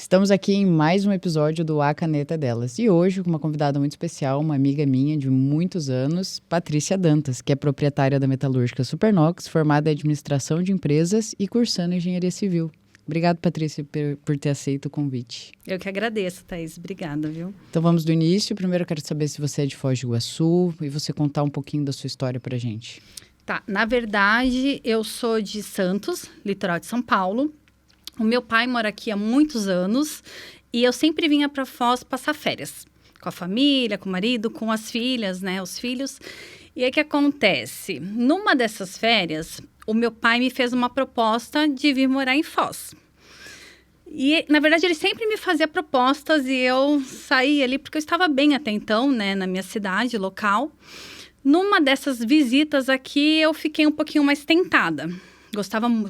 Estamos aqui em mais um episódio do A Caneta é Delas. E hoje, com uma convidada muito especial, uma amiga minha de muitos anos, Patrícia Dantas, que é proprietária da metalúrgica Supernox, formada em administração de empresas e cursando engenharia civil. Obrigado, Patrícia, por ter aceito o convite. Eu que agradeço, Thaís. Obrigada, viu? Então vamos do início. Primeiro eu quero saber se você é de Foz do Iguaçu e você contar um pouquinho da sua história pra gente. Tá, na verdade, eu sou de Santos, litoral de São Paulo. O meu pai mora aqui há muitos anos e eu sempre vinha para Foz passar férias. Com a família, com o marido, com as filhas, né? Os filhos. E aí o que acontece? Numa dessas férias, o meu pai me fez uma proposta de vir morar em Foz. E, na verdade, ele sempre me fazia propostas e eu saía ali porque eu estava bem até então, né? Na minha cidade local. Numa dessas visitas aqui, eu fiquei um pouquinho mais tentada.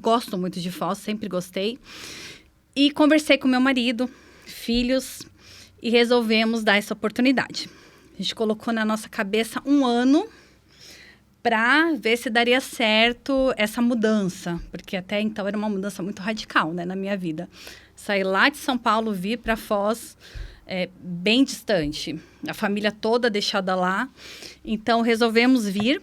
Gosto muito de Foz, sempre gostei. E conversei com meu marido, filhos, e resolvemos dar essa oportunidade. A gente colocou na nossa cabeça 1 ano para ver se daria certo essa mudança. Porque até então era uma mudança muito radical, né, na minha vida. Sair lá de São Paulo, vir para Foz, bem distante. A família toda deixada lá. Então, resolvemos vir.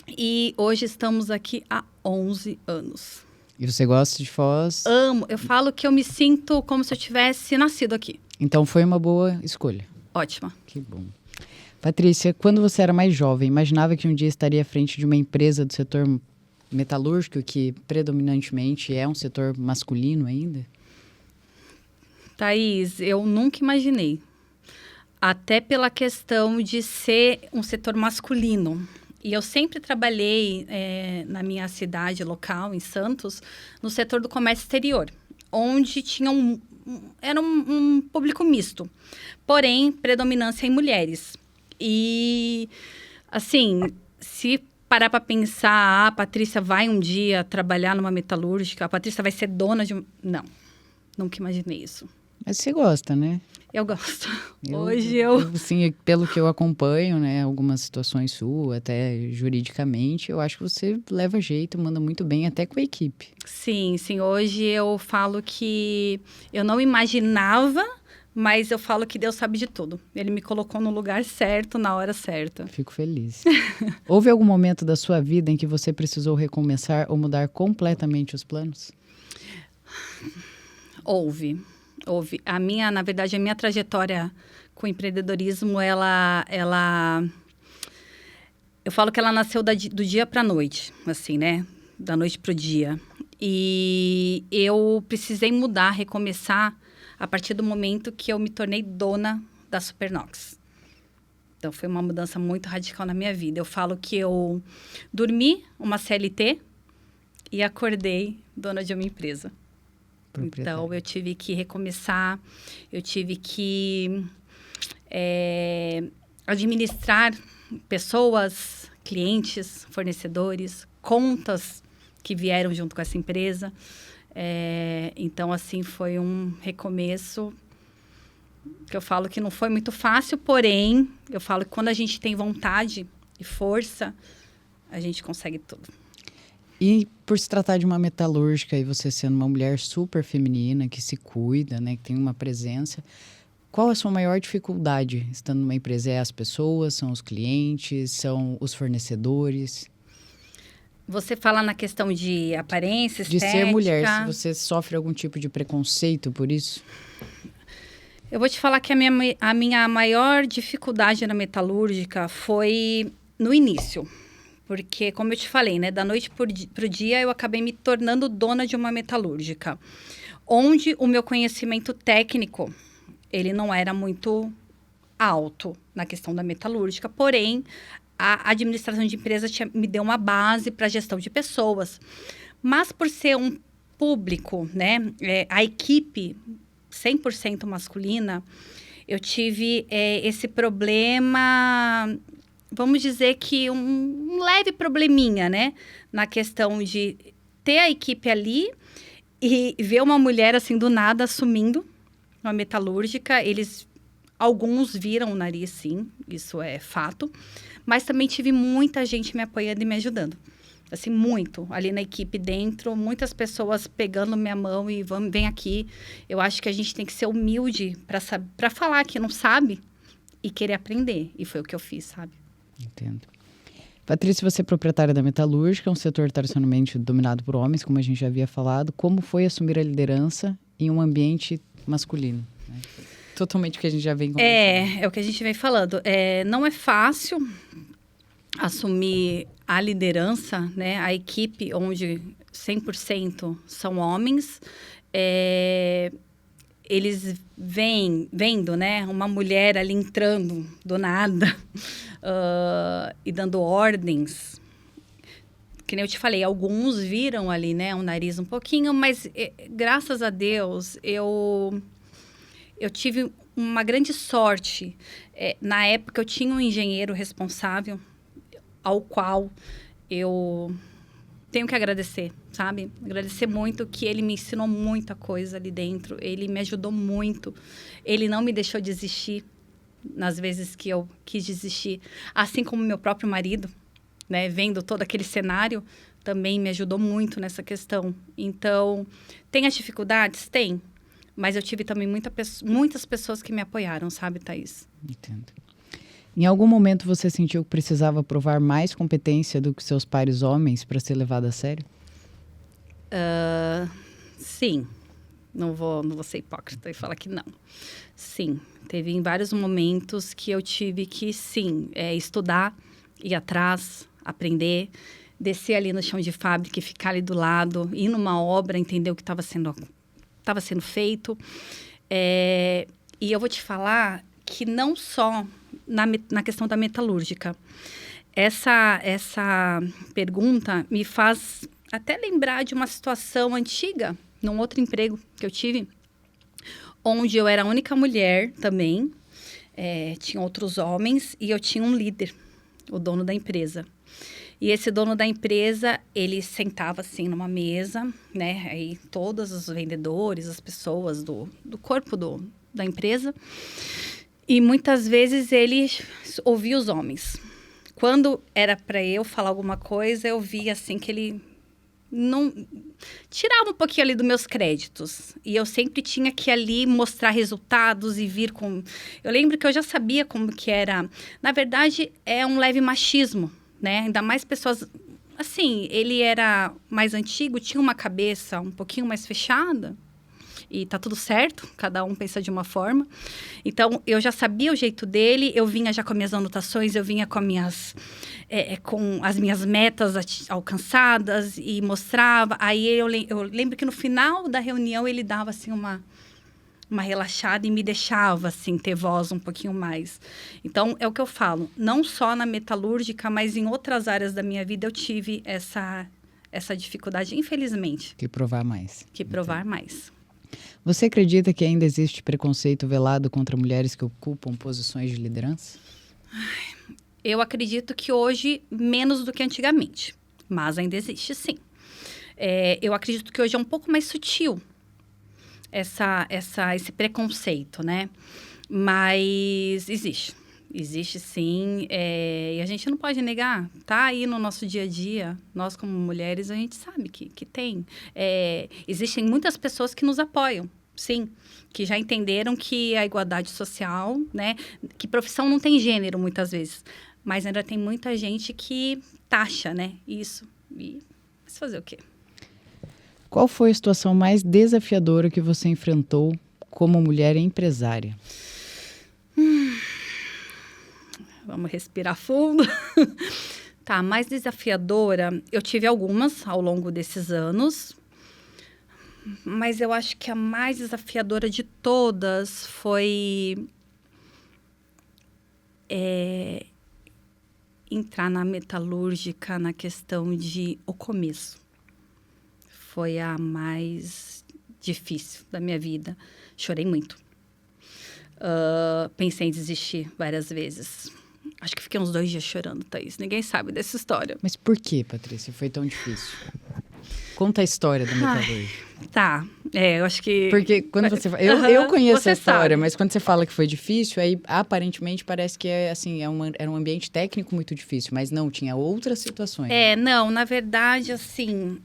E hoje estamos aqui há 11 anos. E você gosta de Foz? Amo. Eu falo que eu me sinto como se eu tivesse nascido aqui. Então foi uma boa escolha. Ótima. Que bom. Patrícia, quando você era mais jovem, imaginava que um dia estaria à frente de uma empresa do setor metalúrgico, que predominantemente é um setor masculino ainda? Thaís, eu nunca imaginei. Até pela questão de ser um setor masculino. E eu sempre trabalhei na minha cidade local, em Santos, no setor do comércio exterior, onde tinha era um público misto, porém, predominância em mulheres. E, assim, se parar para pensar, a Patrícia vai um dia trabalhar numa metalúrgica, a Patrícia vai ser dona de... Não, nunca imaginei isso. Mas você gosta, né? Eu gosto. Sim, pelo que eu acompanho, né, algumas situações suas, até juridicamente, eu acho que você leva jeito, manda muito bem, até com a equipe. Sim. Hoje eu falo que eu não imaginava, mas eu falo que Deus sabe de tudo. Ele me colocou no lugar certo, na hora certa. Fico feliz. Houve algum momento da sua vida em que você precisou recomeçar ou mudar completamente os planos? Houve. Na verdade, a minha trajetória com o empreendedorismo, eu falo que ela nasceu do dia para a noite, assim, né? Da noite para o dia. E eu precisei mudar, recomeçar, a partir do momento que eu me tornei dona da Supernox. Então, foi uma mudança muito radical na minha vida. Eu falo que eu dormi uma CLT e acordei dona de uma empresa. Então, eu tive que recomeçar, eu tive que administrar pessoas, clientes, fornecedores, contas que vieram junto com essa empresa. Então, assim, foi um recomeço que eu falo que não foi muito fácil, porém, eu falo que quando a gente tem vontade e força, a gente consegue tudo. E por se tratar de uma metalúrgica e você sendo uma mulher super feminina, que se cuida, né, que tem uma presença, qual a sua maior dificuldade estando numa empresa? É as pessoas, são os clientes, são os fornecedores? Você fala na questão de aparência, estética... De ser mulher, se você sofre algum tipo de preconceito por isso? Eu vou te falar que a minha maior dificuldade na metalúrgica foi no início. Porque, como eu te falei, né, da noite para o dia, eu acabei me tornando dona de uma metalúrgica, onde o meu conhecimento técnico, ele não era muito alto na questão da metalúrgica, porém, a administração de empresa me deu uma base para a gestão de pessoas. Mas, por ser um público, né, a equipe 100% masculina, eu tive esse problema... Vamos dizer que um leve probleminha, né? Na questão de ter a equipe ali e ver uma mulher, assim, do nada, assumindo uma metalúrgica. Alguns viram o nariz, sim, isso é fato. Mas também tive muita gente me apoiando e me ajudando. Assim, muito. Ali na equipe dentro, muitas pessoas pegando minha mão e vem aqui. Eu acho que a gente tem que ser humilde para falar que não sabe e querer aprender. E foi o que eu fiz, sabe? Entendo. Patrícia, você é proprietária da Metalúrgica, um setor tradicionalmente dominado por homens, como a gente já havia falado. Como foi assumir a liderança em um ambiente masculino? Né? Totalmente o que a gente já vem conversando. É o que a gente vem falando. Não é fácil assumir a liderança, né? A equipe onde 100% são homens. Eles vendo, né? Uma mulher ali entrando do nada e dando ordens. Que nem eu te falei, alguns viram ali, né? O nariz um pouquinho, mas graças a Deus, eu tive uma grande sorte. Na época, eu tinha um engenheiro responsável, ao qual eu tenho que agradecer, sabe? Agradecer muito, que ele me ensinou muita coisa ali dentro. Ele me ajudou muito. Ele não me deixou desistir nas vezes que eu quis desistir. Assim como meu próprio marido, né? Vendo todo aquele cenário, também me ajudou muito nessa questão. Então, tem as dificuldades? Tem. Mas eu tive também muitas pessoas que me apoiaram, sabe, Thaís? Entendo. Em algum momento você sentiu que precisava provar mais competência do que seus pares homens para ser levado a sério? Sim. Não vou ser hipócrita e falar que não. Sim. Teve em vários momentos que eu tive que, sim, estudar, ir atrás, aprender, descer ali no chão de fábrica e ficar ali do lado, ir numa obra, entender o que estava sendo feito. E eu vou te falar que não só na questão da metalúrgica. Essa pergunta me faz até lembrar de uma situação antiga, num outro emprego que eu tive, onde eu era a única mulher também, tinha outros homens e eu tinha um líder, o dono da empresa. E esse dono da empresa, ele sentava assim numa mesa, né? Aí todos os vendedores, as pessoas do corpo da empresa. E muitas vezes ele ouvia os homens. Quando era para eu falar alguma coisa, eu via assim que ele não tirava um pouquinho ali dos meus créditos. E eu sempre tinha que ali mostrar resultados e vir com... Eu lembro que eu já sabia como que era. Na verdade, é um leve machismo, né? Ainda mais pessoas... Assim, ele era mais antigo, tinha uma cabeça um pouquinho mais fechada. E tá tudo certo, cada um pensa de uma forma. Então, eu já sabia o jeito dele, eu vinha já com as minhas anotações, eu vinha com as minhas metas alcançadas e mostrava. Aí, eu lembro que no final da reunião, ele dava, assim, uma relaxada e me deixava, assim, ter voz um pouquinho mais. Então, é o que eu falo, não só na metalúrgica, mas em outras áreas da minha vida, eu tive essa dificuldade, infelizmente. Que provar mais. Que provar mais. Você acredita que ainda existe preconceito velado contra mulheres que ocupam posições de liderança? Eu acredito que hoje menos do que antigamente, mas ainda existe, sim. Eu acredito que hoje é um pouco mais sutil esse preconceito, né? Mas existe. Existe, sim. E a gente não pode negar. Tá aí no nosso dia a dia. Nós, como mulheres, a gente sabe que tem. Existem muitas pessoas que nos apoiam, sim. Que já entenderam que a igualdade social, né? Que profissão não tem gênero, muitas vezes. Mas ainda tem muita gente que taxa, né? Isso. E mas fazer o quê? Qual foi a situação mais desafiadora que você enfrentou como mulher empresária? Vamos respirar fundo. Tá, mais desafiadora, eu tive algumas ao longo desses anos, mas eu acho que a mais desafiadora de todas foi entrar na metalúrgica na questão de o começo. Foi a mais difícil da minha vida. Chorei muito. Pensei em desistir várias vezes. Acho que fiquei uns 2 dias chorando, Thaís. Ninguém sabe dessa história. Mas por que, Patrícia, foi tão difícil? Conta a história da metalúrgica. Tá. Eu acho que... Porque quando você fala... Eu conheço você a história, sabe. mas quando você fala que foi difícil, aí aparentemente parece que assim, era um ambiente técnico muito difícil, mas não, tinha outras situações. Não, na verdade, assim,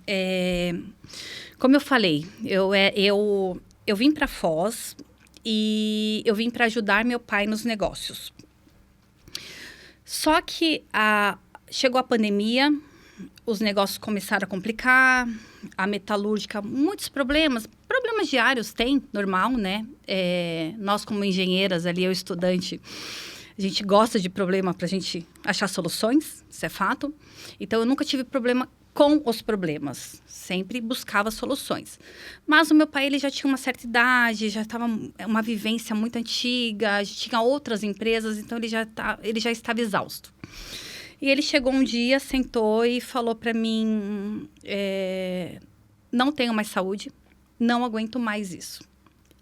como eu falei, eu vim para Foz e eu vim para ajudar meu pai nos negócios. Só que chegou a pandemia, os negócios começaram a complicar, a metalúrgica, muitos problemas diários tem, normal, né? Nós como engenheiras ali, eu estudante, a gente gosta de problema para a gente achar soluções, isso é fato. Então, eu nunca tive problema com os problemas, sempre buscava soluções. Mas o meu pai, ele já tinha uma certa idade, já estava uma vivência muito antiga, tinha outras empresas, então ele já estava exausto. E ele chegou um dia, sentou e falou para mim, não tenho mais saúde, não aguento mais isso.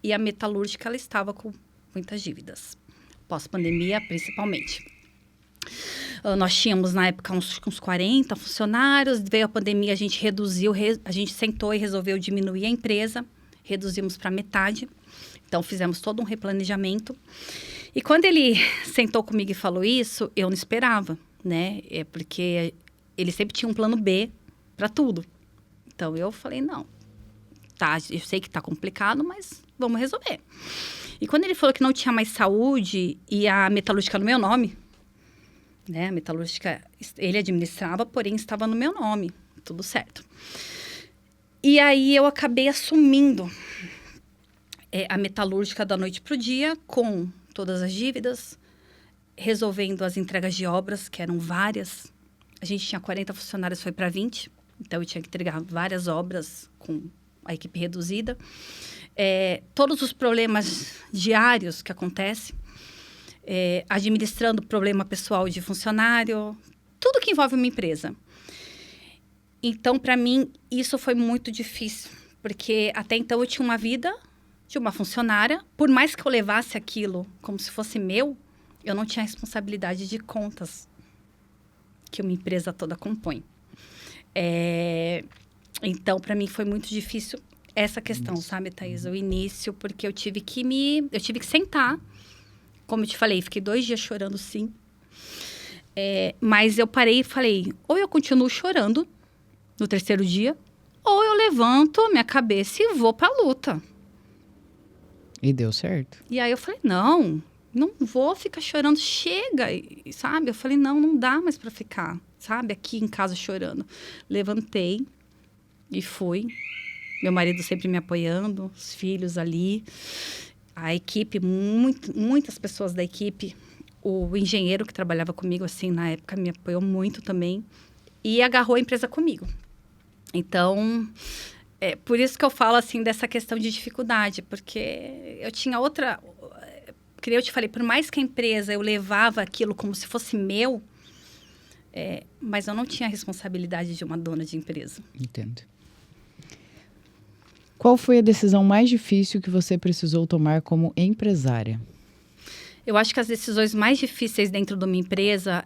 E a metalúrgica, ela estava com muitas dívidas, pós-pandemia principalmente. Nós tínhamos, na época, uns 40 funcionários. Veio a pandemia, a gente reduziu, a gente sentou e resolveu diminuir a empresa. Reduzimos para metade. Então, fizemos todo um replanejamento. E quando ele sentou comigo e falou isso, eu não esperava, né? Porque ele sempre tinha um plano B para tudo. Então, eu falei, não, tá, eu sei que tá complicado, mas vamos resolver. E quando ele falou que não tinha mais saúde e a metalúrgica no meu nome, né? A metalúrgica, ele administrava, porém estava no meu nome, tudo certo. E aí eu acabei assumindo a metalúrgica da noite para o dia, com todas as dívidas, resolvendo as entregas de obras, que eram várias. A gente tinha 40 funcionários, foi para 20, então eu tinha que entregar várias obras com a equipe reduzida. Todos os problemas diários que acontecem, administrando problema pessoal de funcionário, tudo que envolve uma empresa. Então, para mim, isso foi muito difícil, porque até então eu tinha uma vida de uma funcionária, por mais que eu levasse aquilo como se fosse meu, eu não tinha responsabilidade de contas que uma empresa toda compõe. Então, para mim, foi muito difícil essa questão, sabe, Thaís? O início, porque eu tive que sentar. Como eu te falei, fiquei 2 dias chorando, sim. Mas eu parei e falei, ou eu continuo chorando no 3º dia, ou eu levanto a minha cabeça e vou pra luta. E deu certo. E aí eu falei, não vou ficar chorando, chega, sabe? Eu falei, não dá mais pra ficar, sabe? Aqui em casa chorando. Levantei e fui. Meu marido sempre me apoiando, os filhos ali. A equipe, muitas pessoas da equipe, o engenheiro que trabalhava comigo, assim, na época, me apoiou muito também. E agarrou a empresa comigo. Então, por isso que eu falo, assim, dessa questão de dificuldade. Porque eu tinha outra... Que eu te falei, por mais que a empresa, eu levava aquilo como se fosse meu, mas eu não tinha a responsabilidade de uma dona de empresa. Entendo. Qual foi a decisão mais difícil que você precisou tomar como empresária? Eu acho que as decisões mais difíceis dentro de uma empresa,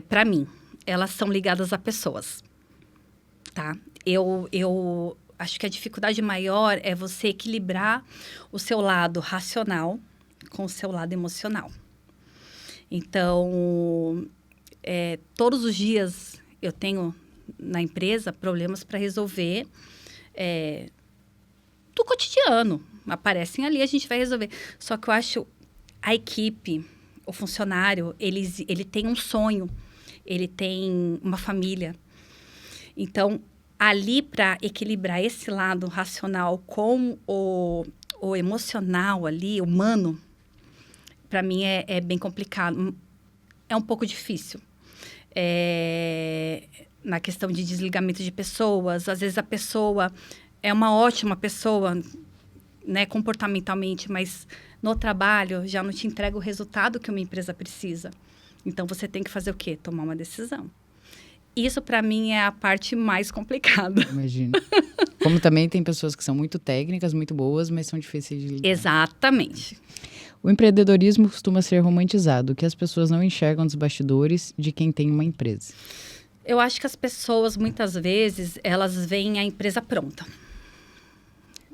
para mim, elas são ligadas a pessoas, tá? Eu acho que a dificuldade maior é você equilibrar o seu lado racional com o seu lado emocional. Então, todos os dias eu tenho na empresa problemas para resolver, do cotidiano. Aparecem ali, a gente vai resolver. Só que eu acho a equipe, o funcionário, ele tem um sonho, ele tem uma família. Então, ali para equilibrar esse lado racional com o emocional ali, humano, para mim é bem complicado. É um pouco difícil. Na questão de desligamento de pessoas, às vezes a pessoa é uma ótima pessoa, né, comportamentalmente, mas no trabalho já não te entrega o resultado que uma empresa precisa. Então, você tem que fazer o quê? Tomar uma decisão. Isso, para mim, é a parte mais complicada. Imagino. Como também tem pessoas que são muito técnicas, muito boas, mas são difíceis de lidar. Exatamente. O empreendedorismo costuma ser romantizado, o que as pessoas não enxergam dos bastidores de quem tem uma empresa. Eu acho que as pessoas, muitas vezes, elas veem a empresa pronta.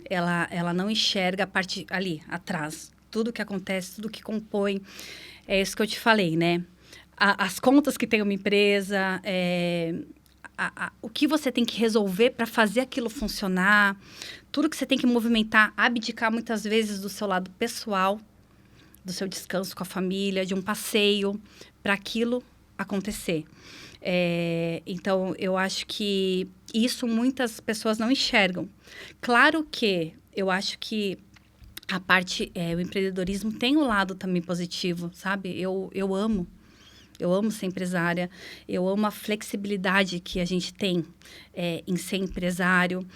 Ela não enxerga a parte ali, atrás. Tudo que acontece, tudo que compõe. É isso que eu te falei, né? As contas que tem uma empresa, o que você tem que resolver para fazer aquilo funcionar, tudo que você tem que movimentar, abdicar muitas vezes do seu lado pessoal, do seu descanso com a família, de um passeio, para aquilo acontecer. Então, eu acho que isso muitas pessoas não enxergam. Claro que eu acho que a parte, o empreendedorismo tem um lado também positivo, sabe? Eu amo ser empresária, eu amo a flexibilidade que a gente tem em ser empresário.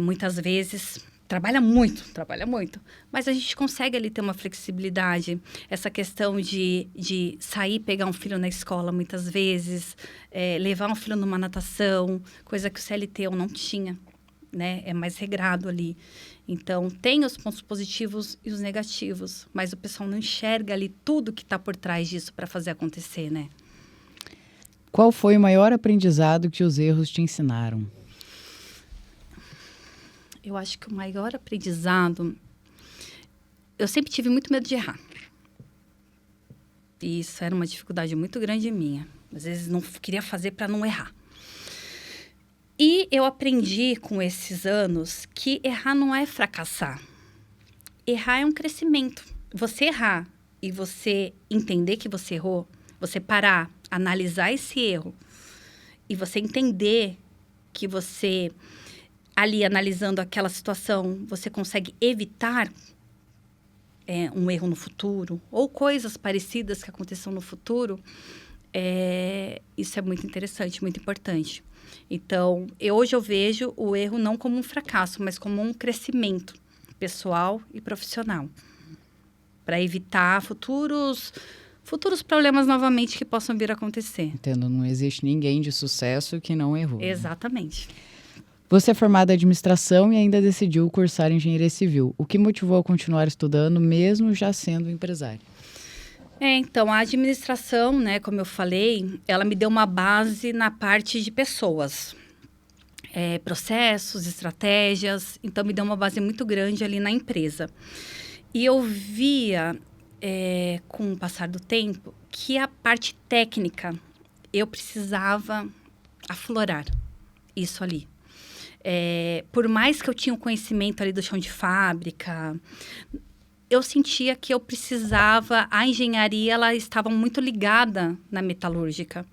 Muitas vezes trabalha muito, mas a gente consegue ali ter uma flexibilidade. Essa questão de sair, pegar um filho na escola muitas vezes, levar um filho numa natação, coisa que o CLT eu não tinha, né? É mais regrado ali. Então, tem os pontos positivos e os negativos, mas o pessoal não enxerga ali tudo que está por trás disso para fazer acontecer, né? Qual foi o maior aprendizado que os erros te ensinaram? Eu acho que o maior aprendizado... Eu sempre tive muito medo de errar. E isso era uma dificuldade muito grande minha. Às vezes, não queria fazer para não errar. E eu aprendi com esses anos que errar não é fracassar. Errar é um crescimento. Você errar e você entender que você errou, você parar, analisar esse erro e você entender que você, ali analisando aquela situação, você consegue evitar um erro no futuro ou coisas parecidas que aconteçam no futuro, isso é muito interessante, muito importante. Então, hoje eu vejo o erro não como um fracasso, mas como um crescimento pessoal e profissional. Para evitar futuros problemas novamente que possam vir a acontecer. Entendo, não existe ninguém de sucesso que não errou. Exatamente. Né? Você é formada em administração e ainda decidiu cursar engenharia civil. O que motivou a continuar estudando, mesmo já sendo empresária? Então, a administração, né, como eu falei, ela me deu uma base na parte de pessoas. Processos, estratégias. Então, me deu uma base muito grande ali na empresa. E eu via, com o passar do tempo, que a parte técnica, eu precisava aflorar isso ali. Por mais que eu tinha o conhecimento ali do chão de fábrica... eu sentia que eu precisava... A engenharia, ela estava muito ligada na metalúrgica.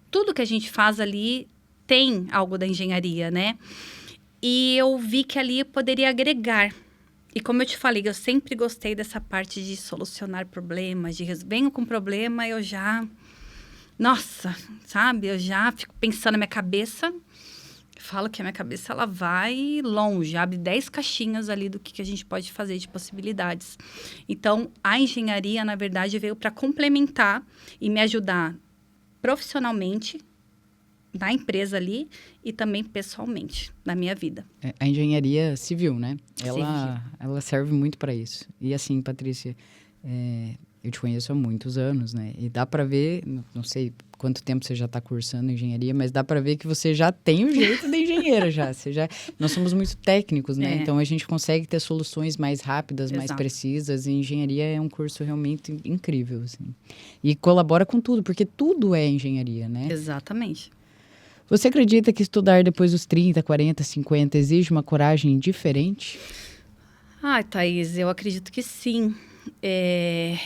Tudo que a gente faz ali tem algo da engenharia, né? E eu vi que ali eu poderia agregar. E como eu te falei, eu sempre gostei dessa parte de solucionar problemas. Venho com problema, eu já... Nossa, sabe? Eu já fico pensando na minha cabeça... Falo que a minha cabeça ela vai longe, abre 10 caixinhas ali do que a gente pode fazer de possibilidades. Então, a engenharia, na verdade, veio para complementar e me ajudar profissionalmente na empresa ali e também pessoalmente na minha vida. A engenharia civil, né? Ela serve muito para isso. E assim, Patrícia, eu te conheço há muitos anos, né? E dá para ver, não sei quanto tempo você já está cursando engenharia, mas dá para ver que você já tem o jeito da engenheira já. Nós somos muito técnicos, né? Então, a gente consegue ter soluções mais rápidas, mais precisas. E engenharia é um curso realmente incrível, assim. E colabora com tudo, porque tudo é engenharia, né? Exatamente. Você acredita que estudar depois dos 30, 40, 50 exige uma coragem diferente? Thaís, eu acredito que sim.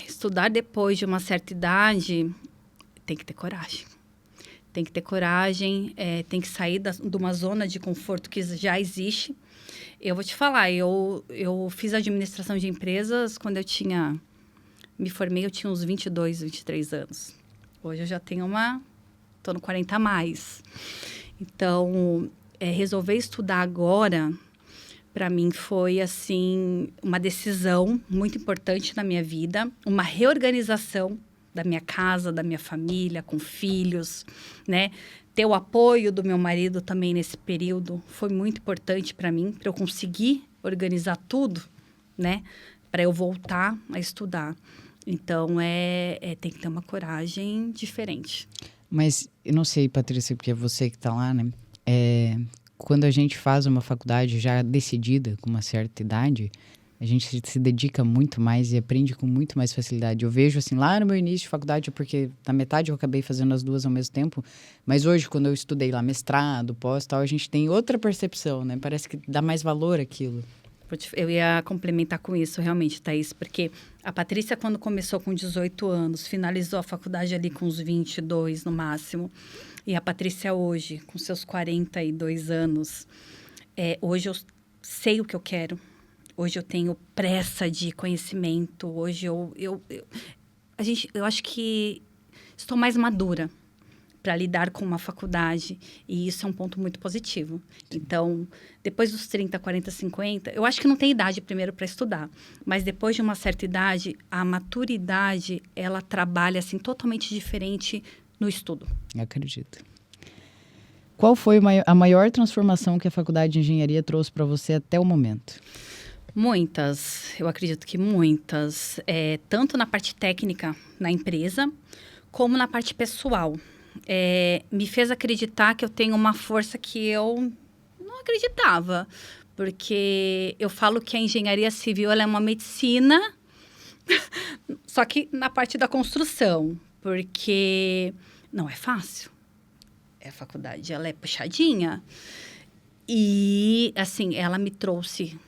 Estudar depois de uma certa idade tem que ter coragem. Tem que ter coragem, tem que sair de uma zona de conforto que já existe. Eu vou te falar, eu fiz administração de empresas quando me formei, eu tinha uns 22, 23 anos. Hoje eu já tenho tô no 40 a mais. Então, resolver estudar agora... para mim foi, assim, uma decisão muito importante na minha vida, uma reorganização da minha casa, da minha família, com filhos, né? Ter o apoio do meu marido também nesse período foi muito importante para mim, para eu conseguir organizar tudo, né? Para eu voltar a estudar. Então, tem que ter uma coragem diferente. Mas, eu não sei, Patrícia, porque é você que está lá, né? quando a gente faz uma faculdade já decidida, com uma certa idade, a gente se dedica muito mais e aprende com muito mais facilidade. Eu vejo, assim, lá no meu início de faculdade, porque na metade eu acabei fazendo as duas ao mesmo tempo, mas hoje, quando eu estudei lá mestrado, pós, tal, a gente tem outra percepção, né? Parece que dá mais valor àquilo. Eu ia complementar com isso, realmente, Thaís, porque a Patrícia, quando começou com 18 anos, finalizou a faculdade ali com uns 22 no máximo, e a Patrícia hoje, com seus 42 anos, hoje eu sei o que eu quero, hoje eu tenho pressa de conhecimento, hoje eu acho que estou mais madura para lidar com uma faculdade, e isso é um ponto muito positivo. Então, depois dos 30, 40, 50, eu acho que não tem idade primeiro para estudar, mas depois de uma certa idade, a maturidade, ela trabalha assim totalmente diferente no estudo. Acredito. Qual foi a maior transformação que a faculdade de engenharia trouxe para você até o momento? Muitas, eu acredito que muitas, tanto na parte técnica na empresa, como na parte pessoal. Me fez acreditar que eu tenho uma força que eu não acreditava, porque eu falo que a engenharia civil ela é uma medicina, só que na parte da construção, porque não é fácil. A faculdade ela é puxadinha e assim ela me trouxe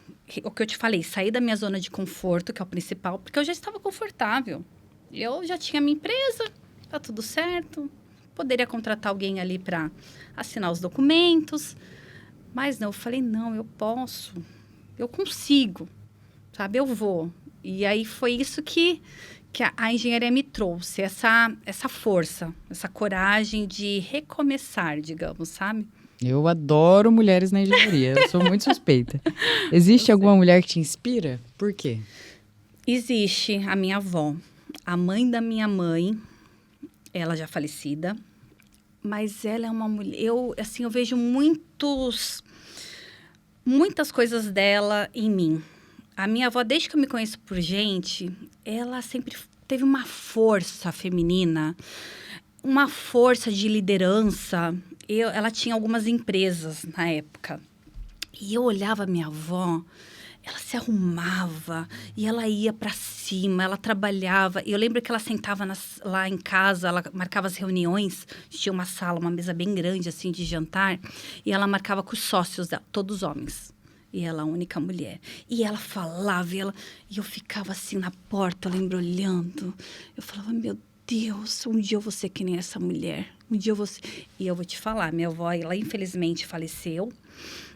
o que eu te falei, sair da minha zona de conforto, que é o principal, porque eu já estava confortável, eu já tinha minha empresa, tá tudo certo. Poderia contratar alguém ali para assinar os documentos. Mas não, eu falei, não, eu posso. Eu consigo, sabe? Eu vou. E aí foi isso que a engenharia me trouxe. Essa força, essa coragem de recomeçar, digamos, sabe? Eu adoro mulheres na engenharia. Eu sou muito suspeita. Existe alguma mulher que te inspira? Por quê? Existe a minha avó. A mãe da minha mãe... Ela já falecida, mas ela é uma mulher... Eu vejo muitas coisas dela em mim. A minha avó, desde que eu me conheço por gente, ela sempre teve uma força feminina, uma força de liderança. Ela tinha algumas empresas na época. E eu olhava a minha avó... Ela se arrumava e ela ia para cima, ela trabalhava. E eu lembro que ela sentava lá em casa, ela marcava as reuniões. Tinha uma sala, uma mesa bem grande, assim, de jantar. E ela marcava com os sócios dela, todos homens. E ela, a única mulher. E ela falava, e eu ficava assim na porta, eu lembro, olhando. Eu falava, meu Deus, um dia eu vou ser que nem essa mulher. Um dia eu vou ser... E eu vou te falar, minha avó, ela infelizmente faleceu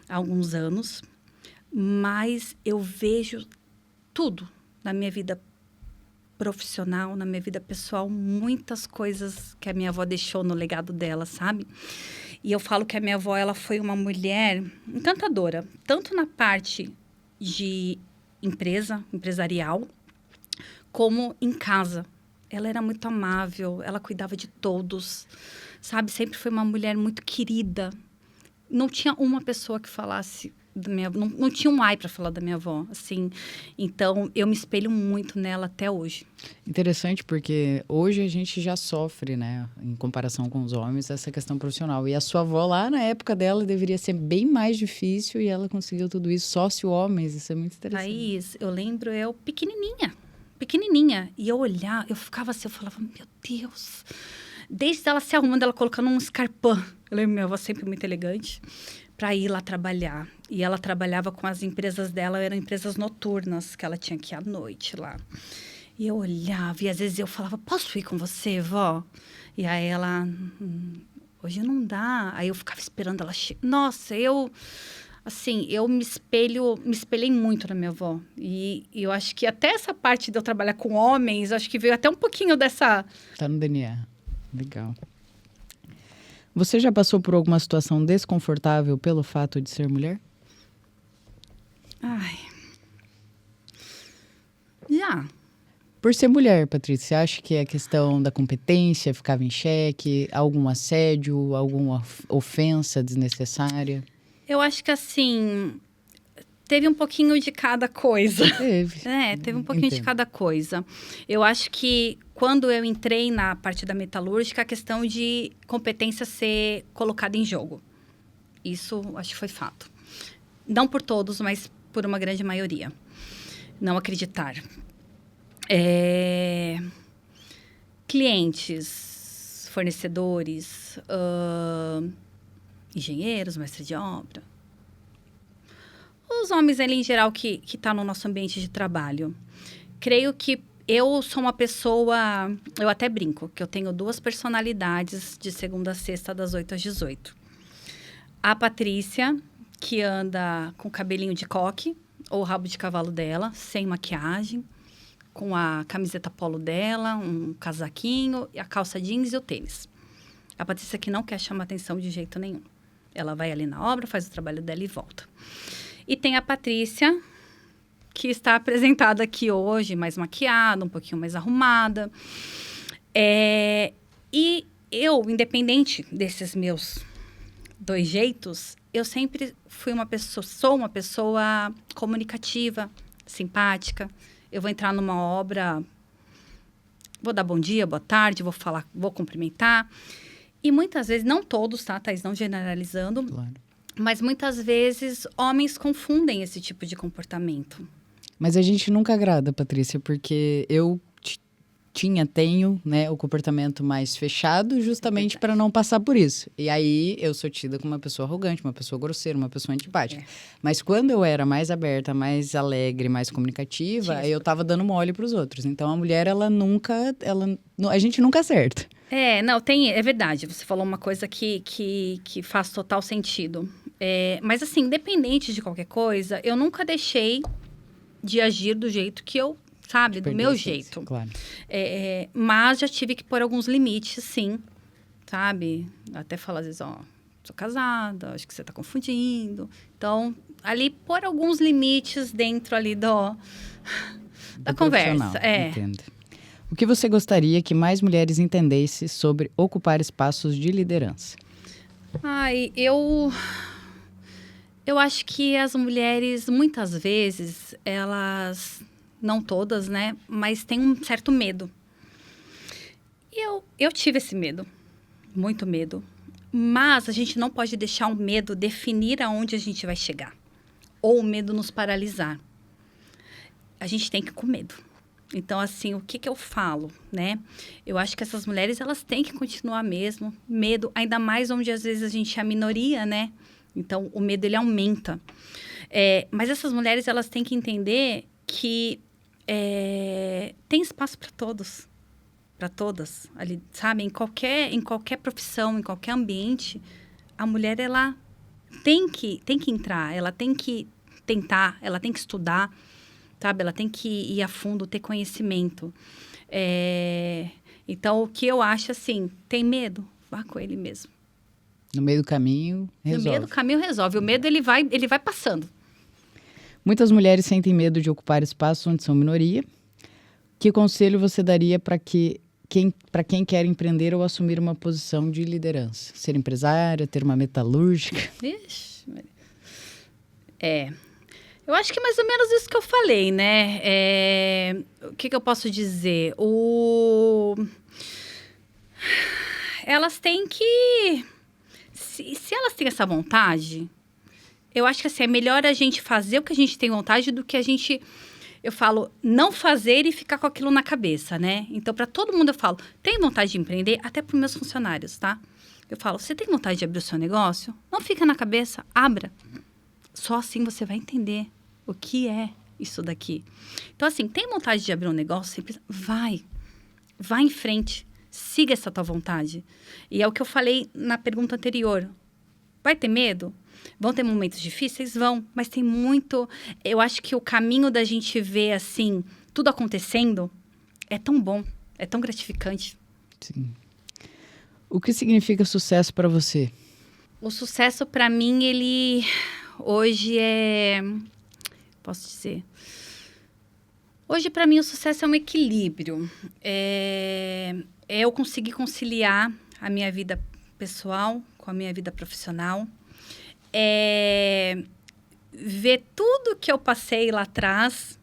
há alguns anos. Mas eu vejo tudo na minha vida profissional, na minha vida pessoal, muitas coisas que a minha avó deixou no legado dela, sabe? E eu falo que a minha avó, ela foi uma mulher encantadora, tanto na parte de empresarial, como em casa. Ela era muito amável, ela cuidava de todos, sabe? Sempre foi uma mulher muito querida. Não tinha uma pessoa que falasse... Não tinha um ai para falar da minha avó, assim. Então, eu me espelho muito nela até hoje. Interessante, porque hoje a gente já sofre, né, em comparação com os homens, essa questão profissional. E a sua avó, lá na época dela, deveria ser bem mais difícil e ela conseguiu tudo isso, sócio homens, isso é muito interessante. Thaís, eu lembro, eu pequenininha. E eu olhava, eu ficava assim, eu falava, meu Deus. Desde ela se arrumando, ela colocando um escarpão. Eu lembro, minha avó sempre muito elegante, para ir lá trabalhar. E ela trabalhava com as empresas dela, eram empresas noturnas, que ela tinha que ir à noite lá. E eu olhava, e às vezes eu falava, posso ir com você, vó? E aí ela, hoje não dá. Aí eu ficava esperando ela chegar. Nossa, eu me espelhei muito na minha avó. E eu acho que até essa parte de eu trabalhar com homens, acho que veio até um pouquinho dessa... Tá no DNA. Legal. Você já passou por alguma situação desconfortável pelo fato de ser mulher? Ai. Já. Por ser mulher, Patrícia, você acha que a questão da competência ficava em xeque? Algum assédio, alguma ofensa desnecessária? Eu acho que, assim, teve um pouquinho de cada coisa. Teve. Teve um pouquinho de cada coisa. Eu acho que quando eu entrei na parte da metalúrgica, a questão de competência ser colocada em jogo. Isso, acho que foi fato. Não por todos, mas por uma grande maioria. Não acreditar. Clientes, fornecedores, engenheiros, mestre de obra. Os homens ali em geral que estão no nosso ambiente de trabalho. Creio que eu sou uma pessoa... Eu até brinco, que eu tenho 2 personalidades de segunda a sexta, das 8 às 18. A Patrícia, que anda com o cabelinho de coque, ou o rabo de cavalo dela, sem maquiagem, com a camiseta polo dela, um casaquinho, a calça jeans e o tênis. A Patrícia que não quer chamar atenção de jeito nenhum. Ela vai ali na obra, faz o trabalho dela e volta. E tem a Patrícia, que está apresentada aqui hoje, mais maquiada, um pouquinho mais arrumada. E eu, independente desses meus 2 jeitos, eu sempre sou uma pessoa comunicativa, simpática. Eu vou entrar numa obra, vou dar bom dia, boa tarde, vou falar, vou cumprimentar. E muitas vezes, não todos, tá, Thaís? Não generalizando, Claro. mas muitas vezes homens confundem esse tipo de comportamento. Mas a gente nunca agrada, Patrícia, porque eu tenho, né, o comportamento mais fechado justamente para não passar por isso. E aí eu sou tida como uma pessoa arrogante, uma pessoa grosseira, uma pessoa antipática. Mas quando eu era mais aberta, mais alegre, mais comunicativa, aí eu tava dando mole para os outros. Então a mulher, a gente nunca acerta. É verdade. Você falou uma coisa que faz total sentido. Mas assim, independente de qualquer coisa, eu nunca deixei de agir do jeito que eu, sabe, do meu jeito. Claro. Mas já tive que pôr alguns limites, sim, sabe? Até falar às vezes, sou casada, acho que você tá confundindo. Então, ali pôr alguns limites dentro ali da conversa. Entendo. O que você gostaria que mais mulheres entendessem sobre ocupar espaços de liderança? Eu acho que as mulheres, muitas vezes, elas, não todas, né? Mas têm um certo medo. E eu tive esse medo, muito medo. Mas a gente não pode deixar o medo definir aonde a gente vai chegar. Ou o medo nos paralisar. A gente tem que ir com medo. Então, assim, o que eu falo, né? Eu acho que essas mulheres, elas têm que continuar mesmo. Medo, ainda mais onde às vezes a gente é a minoria, né? Então, o medo, ele aumenta. Mas essas mulheres, elas têm que entender que tem espaço para todos. Para todas. Ali, sabe? Em qualquer profissão, em qualquer ambiente, a mulher, ela tem que entrar. Ela tem que tentar, ela tem que estudar, sabe? Ela tem que ir a fundo, ter conhecimento. Então, o que eu acho, assim, tem medo? Vá com ele mesmo. No meio do caminho, resolve. No meio do caminho, resolve. O medo, ele vai passando. Muitas mulheres sentem medo de ocupar espaços onde são minoria. Que conselho você daria para quem quer empreender ou assumir uma posição de liderança? Ser empresária, ter uma metalúrgica? Ixi, eu acho que é mais ou menos isso que eu falei, né? O que eu posso dizer? Elas têm que... Se elas têm essa vontade, eu acho que assim, é melhor a gente fazer o que a gente tem vontade do que a gente... Eu falo, não fazer e ficar com aquilo na cabeça, né? Então, para todo mundo eu falo, tem vontade de empreender? Até para os meus funcionários, tá? Eu falo, você tem vontade de abrir o seu negócio? Não fica na cabeça, abra. Só assim você vai entender o que é isso daqui. Então, assim, tem vontade de abrir um negócio? Simples, vai em frente. Siga essa tua vontade. E é o que eu falei na pergunta anterior. Vai ter medo? Vão ter momentos difíceis? Vão. Mas tem muito... Eu acho que o caminho da gente ver, assim, tudo acontecendo é tão bom, é tão gratificante. Sim. O que significa sucesso para você? O sucesso, para mim, ele... Hoje Posso dizer... Hoje, para mim, o sucesso é um equilíbrio. Eu conseguir conciliar a minha vida pessoal com a minha vida profissional. Ver tudo que eu passei lá atrás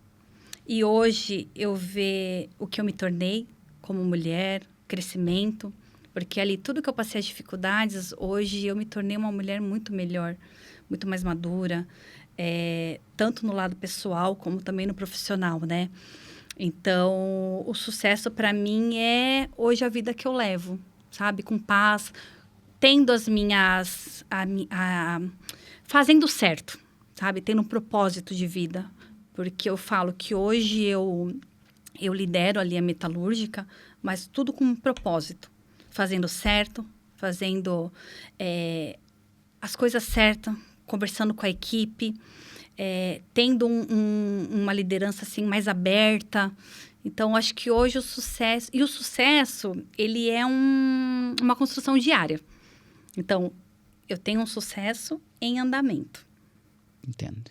e hoje eu ver o que eu me tornei como mulher, crescimento, Porque ali, tudo que eu passei as dificuldades, hoje eu me tornei uma mulher muito melhor, muito mais madura, tanto no lado pessoal como também no profissional, né? Então, o sucesso para mim é hoje a vida que eu levo, sabe? Com paz, tendo as minhas... fazendo certo, sabe? Tendo um propósito de vida. Porque eu falo que hoje eu lidero ali a metalúrgica, mas tudo com um propósito. Fazendo certo, fazendo as coisas certas, conversando com a equipe, tendo uma liderança assim mais aberta. Então, acho que hoje o sucesso... E o sucesso, ele é uma construção diária. Então, eu tenho um sucesso em andamento. Entendo.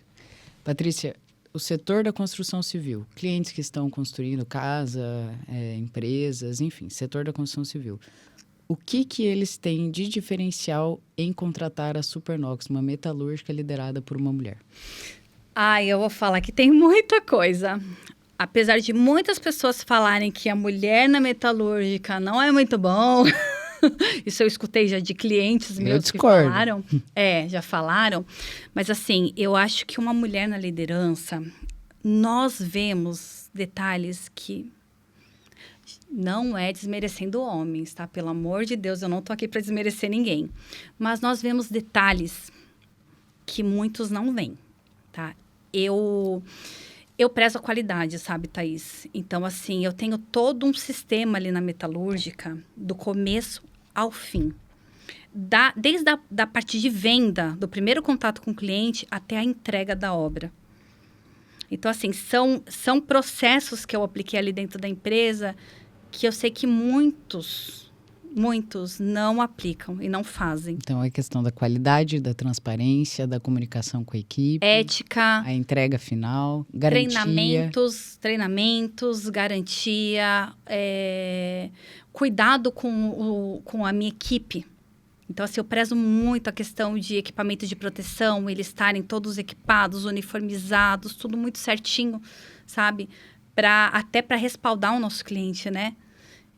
Patrícia, o setor da construção civil, clientes que estão construindo casa, empresas, enfim, setor da construção civil. O que eles têm de diferencial em contratar a Supernox, uma metalúrgica liderada por uma mulher? Eu vou falar que tem muita coisa. Apesar de muitas pessoas falarem que a mulher na metalúrgica não é muito bom, isso eu escutei já de clientes meus que falaram. Já falaram. Mas assim, eu acho que uma mulher na liderança, nós vemos detalhes que não é desmerecendo homens, tá? Pelo amor de Deus, eu não tô aqui para desmerecer ninguém. Mas nós vemos detalhes que muitos não veem, tá? Eu prezo a qualidade, sabe, Thaís? Então, assim, eu tenho todo um sistema ali na metalúrgica, do começo ao fim. Desde a parte de venda, do primeiro contato com o cliente, até a entrega da obra. Então, assim, são processos que eu apliquei ali dentro da empresa que eu sei que muitos não aplicam e não fazem. Então, é questão da qualidade, da transparência, da comunicação com a equipe. Ética. A entrega final, garantia. Treinamentos, garantia, cuidado com a minha equipe. Então, assim, eu prezo muito a questão de equipamento de proteção, eles estarem todos equipados, uniformizados, tudo muito certinho, sabe? Até para respaldar o nosso cliente, né?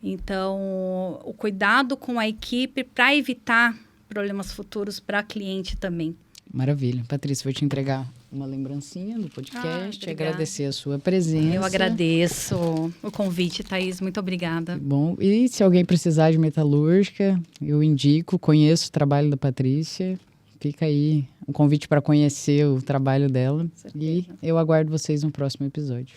Então, o cuidado com a equipe para evitar problemas futuros para cliente também. Maravilha. Patrícia, vou te entregar uma lembrancinha do podcast, agradecer a sua presença. Eu agradeço o convite, Thaís, muito obrigada. Bom, e se alguém precisar de metalúrgica, eu indico, conheço o trabalho da Patrícia, fica aí um convite para conhecer o trabalho dela. E eu aguardo vocês no próximo episódio.